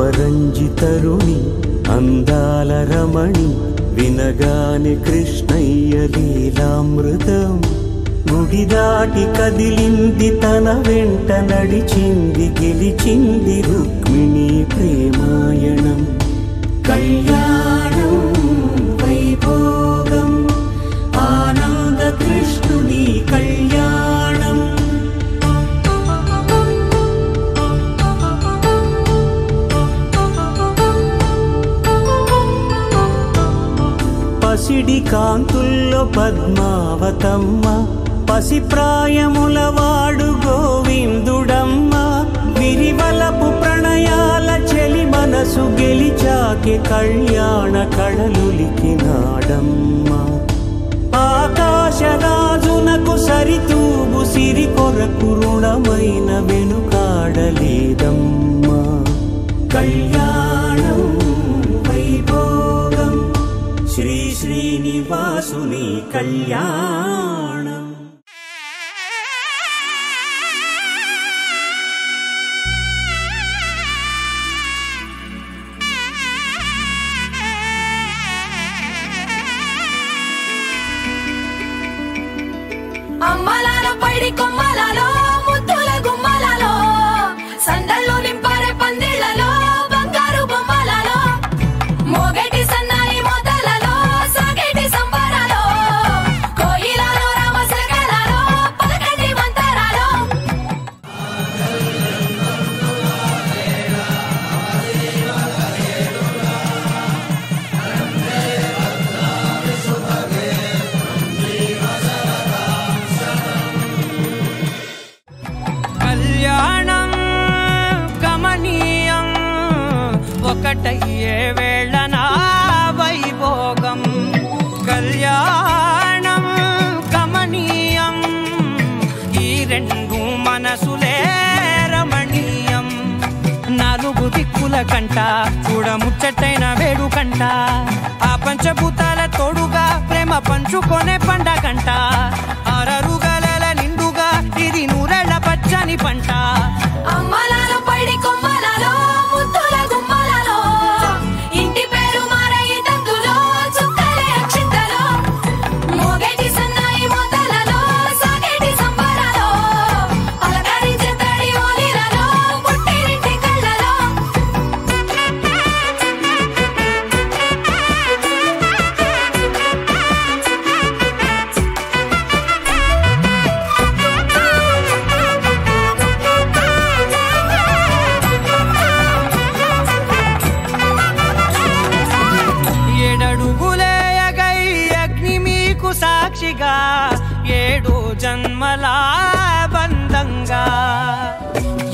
అపరంజితరుణి అందాల రమణి వినగానే కృష్ణయ్య లీలామృతం గుడి దాటి కదిలింది తన వెంట నడిచింది గెలిచింది రుక్మిణి ప్రేమాయణం కళ్యాణం వైభోగం ఆనంద కృష్ణుని కళ్యాణం పసిడి కాంతుల్లో పద్మావతమ్మ పసిప్రాయముల వాడు గోవిందుడమ్మ విరివలపు ప్రణయాల చెలి మనసు గెలిచాకే కళ్యాణ కళలులికినాడమ్మ ఆకాశరాజునకు సరితూగు సిరి కొరకు రుణమైన వెనుకాడలేదమ్మ కళ్యాణం వైభోగం శ్రీ శ్రీనివాసుని కళ్యాణం అమ్మలాలో పైడి కొమ్మలాలో ముద్దుల గుమ్మలాలో సందళ్ళు నింపారే పందిళ్లలో బంగారు బొమ్మలాలో మోగేటి సన్నాయి మోతలలో సాగేటి సంబరాలో కోయిలలో రామశకలాలో పలకటి మంతరాలో కళ్యాణం గమనీయం ఒకటయ్యే వేళ నా వైభోగం కళ్యాణం గమనీయం ఈ రెండు మనసులే రమణీయం నాలుగు దిక్కుల కంట చూడముచ్చటైన వేడుకంట ఆ పంచభూతాల తోడుగా ప్రేమ పంచుకొనే పండగంట ఆరరుగల నిండుగా ఇది నూరెళ్ళ పచ్చని పంట అమ్మలా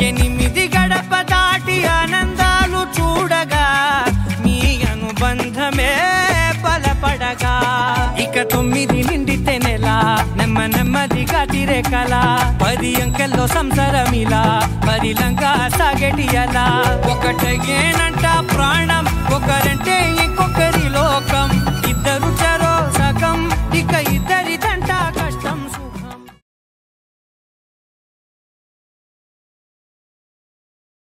8 గడప దాటి ఆనందాలు చూడగా మీ అనుబంధమే బలపడగా ఇక 9 నిండితే నెల నెమ్మదిగా తిరే కల 10 అంకెల్లో సంసారమిలా పరిలంగా సాగేటి అలా ఒకటేనంట